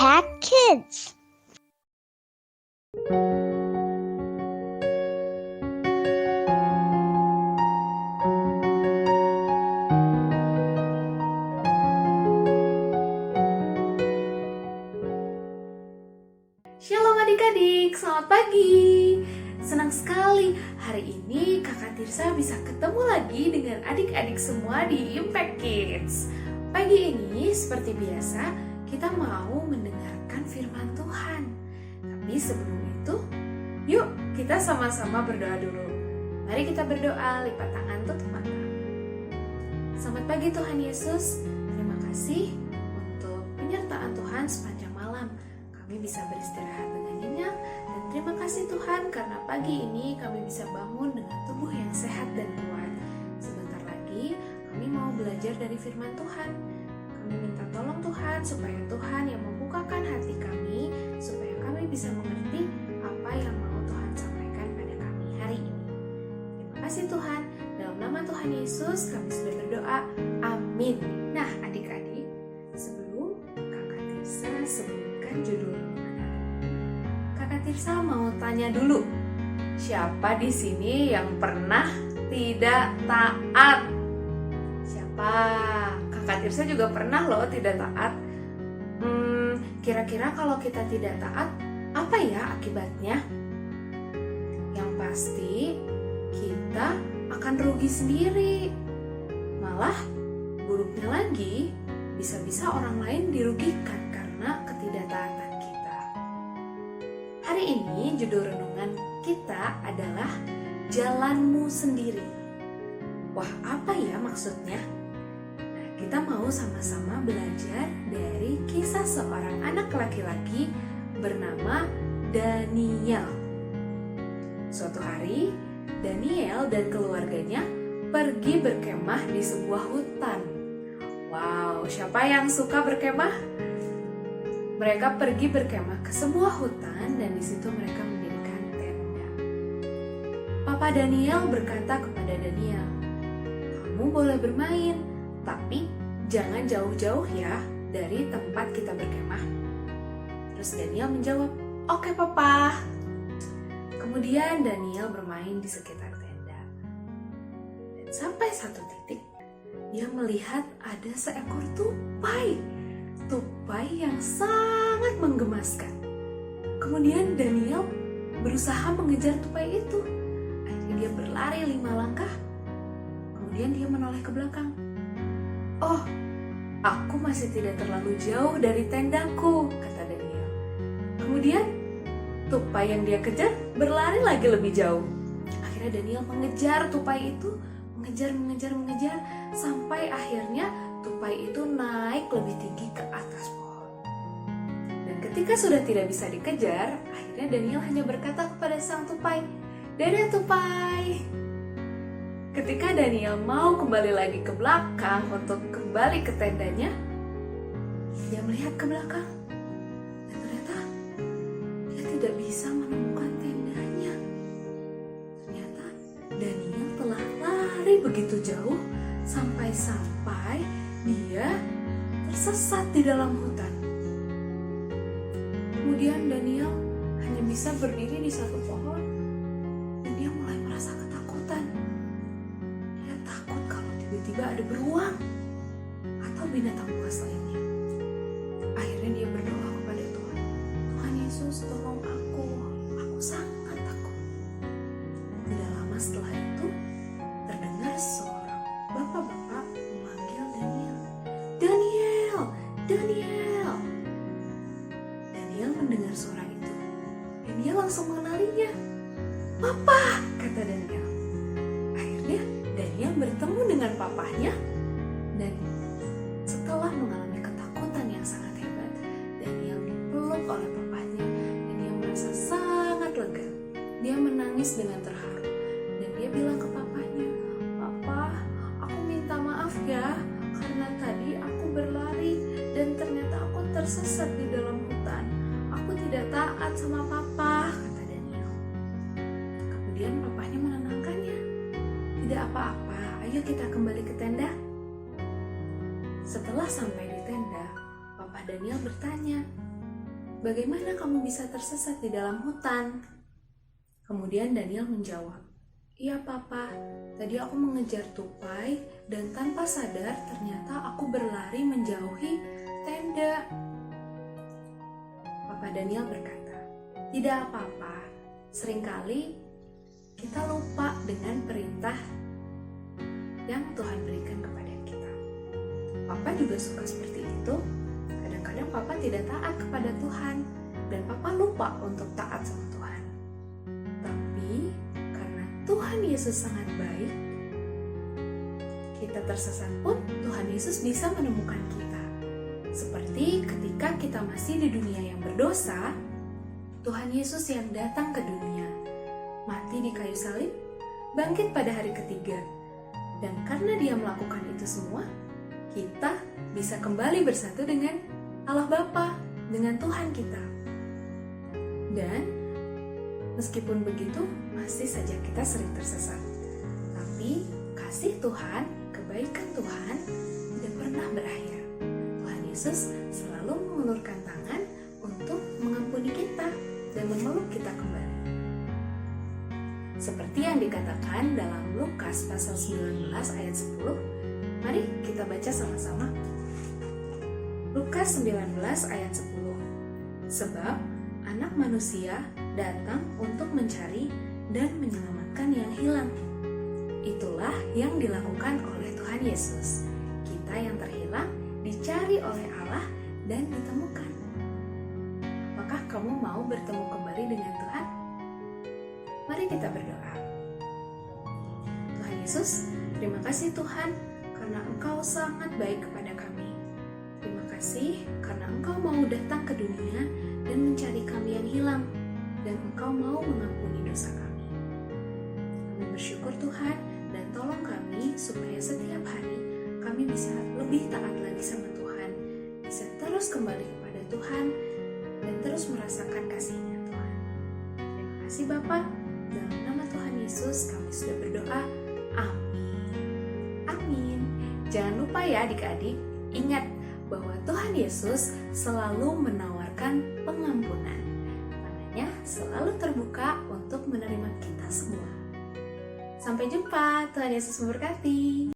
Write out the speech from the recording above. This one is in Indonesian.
Impact Kids. Shalom adik-adik, selamat pagi. Senang sekali hari ini Kakak Tirsa bisa ketemu lagi dengan adik-adik semua di Impact Kids. Pagi ini seperti biasa kita mau mendengarkan firman Tuhan. Tapi sebelum itu, yuk kita sama-sama berdoa dulu. Mari kita berdoa, lipat tangan, tutup mata. Selamat pagi Tuhan Yesus, terima kasih untuk penyertaan Tuhan sepanjang malam. Kami bisa beristirahat dengan nyenyak dan terima kasih Tuhan karena pagi ini kami bisa bangun dengan tubuh yang sehat dan kuat. Sebentar lagi kami mau belajar dari firman Tuhan. Kami minta tolong Tuhan supaya Tuhan yang membukakan hati kami supaya kami bisa mengerti apa yang mau Tuhan sampaikan pada kami hari ini. Terima kasih Tuhan, dalam nama Tuhan Yesus kami sudah berdoa. Amin. Nah adik-adik, sebelum Kakak Tirsa sebutkan judul renungan, Kakak Tirsa mau tanya dulu, siapa di sini yang pernah tidak taat? Siapa? Kakak Tirsa juga pernah loh tidak taat. Kira-kira kalau kita tidak taat, apa ya akibatnya? Yang pasti kita akan rugi sendiri. Malah buruknya lagi, bisa-bisa orang lain dirugikan karena ketidaktaatan kita. Hari ini judul renungan kita adalah Jalanmu Sendiri. Wah, apa ya maksudnya? Nah, kita mau sama-sama belajar dari kisah seorang anak laki-laki bernama Daniel. Suatu hari, Daniel dan keluarganya pergi berkemah di sebuah hutan. Wow, siapa yang suka berkemah? Mereka pergi berkemah ke sebuah hutan dan di situ mereka mendirikan tenda. Papa Daniel berkata kepada Daniel, "Kamu boleh bermain, tapi jangan jauh-jauh ya dari tempat kita berkemah." Terus Daniel menjawab, "Oke, Papa." Kemudian Daniel bermain di sekitar tenda. Dan sampai satu titik, dia melihat ada seekor tupai. Tupai yang sangat menggemaskan. Kemudian Daniel berusaha mengejar tupai itu. Akhirnya dia berlari 5 langkah. Kemudian dia menoleh ke belakang. "Oh, aku masih tidak terlalu jauh dari tendaku," kata Daniel. Kemudian tupai yang dia kejar berlari lagi lebih jauh. Akhirnya Daniel mengejar tupai itu, mengejar, sampai akhirnya tupai itu naik lebih tinggi ke atas pohon. Dan ketika sudah tidak bisa dikejar, akhirnya Daniel hanya berkata kepada sang tupai, "Dadah tupai." Ketika Daniel mau kembali lagi ke belakang untuk kembali ke tendanya, dia melihat ke belakang dan ternyata dia tidak bisa menemukan tendanya. Ternyata Daniel telah lari begitu jauh sampai dia tersesat di dalam hutan. Kemudian Daniel hanya bisa berdiri di satu pohon dan dia mulai merasa ketakutan. Dia takut kalau tiba-tiba ada beruang atau binatang buas lainnya. Akhirnya dia berdoa kepada Tuhan, "Tuhan Yesus, tolong aku sangat takut." Tidak lama setelah itu, terdengar seorang bapak-bapak memanggil Daniel. "Daniel, Daniel." Daniel mendengar suara itu dan dia langsung mengenalinya. "Papa," kata Daniel. Akhirnya Daniel bertemu dengan papahnya dan setelah mengalami ketakutan yang sangat hebat, Daniel dipeluk oleh papahnya dan dia merasa sangat lega. Dia menangis dengan terharu dan dia bilang ke papahnya, "Papa, aku minta maaf ya karena tadi aku berlari dan ternyata aku tersesat di dalam hutan. Aku tidak taat sama Papa," kata Daniel. Kemudian papahnya menenangkannya. "Tidak apa-apa, ayo kita kembali ke tenda." Setelah sampai di tenda, Papa Daniel bertanya, bagaimana kamu bisa tersesat di dalam hutan?" Kemudian Daniel menjawab, "Iya Papa, tadi aku mengejar tupai dan tanpa sadar ternyata aku berlari menjauhi tenda." Papa Daniel berkata, "Tidak apa-apa, seringkali kita lupa dengan perintah yang Tuhan berikan kepada kita." Papa juga suka seperti itu. Kadang-kadang Papa tidak taat kepada Tuhan dan Papa lupa untuk taat sama Tuhan. Tapi karena Tuhan Yesus sangat baik, kita tersesat pun Tuhan Yesus bisa menemukan kita. Seperti ketika kita masih di dunia yang berdosa, Tuhan Yesus yang datang ke dunia, mati di kayu salib, bangkit pada hari ketiga. Dan karena Dia melakukan itu semua, kita bisa kembali bersatu dengan Allah Bapa, dengan Tuhan kita. Dan meskipun begitu, masih saja kita sering tersesat. Tapi kasih Tuhan, kebaikan Tuhan tidak pernah berakhir. Tuhan Yesus selalu mengulurkan tangan untuk mengampuni kita dan memeluk kita kembali. Seperti yang dikatakan dalam Lukas pasal 19 ayat 10, mari kita baca sama-sama. Lukas 19 ayat 10. "Sebab Anak Manusia datang untuk mencari dan menyelamatkan yang hilang." Itulah yang dilakukan oleh Tuhan Yesus. Kita yang terhilang dicari oleh Allah dan ditemukan. Apakah kamu mau bertemu kembali dengan Tuhan? Mari kita berdoa. Tuhan Yesus, terima kasih Tuhan karena Engkau sangat baik kepada kami. Terima kasih karena Engkau mau datang ke dunia dan mencari kami yang hilang, dan Engkau mau mengampuni dosa kami. Kami bersyukur Tuhan, dan tolong kami supaya setiap hari kami bisa lebih taat lagi sama Tuhan, bisa terus kembali kepada Tuhan, dan terus merasakan kasih-Nya Tuhan. Terima kasih Bapa, dalam nama Tuhan Yesus kami sudah berdoa. Amin. Amin. Jangan lupa ya adik-adik, ingat bahwa Tuhan Yesus selalu menawarkan pengampunan. Tangannya selalu terbuka untuk menerima kita semua. Sampai jumpa, Tuhan Yesus memberkati.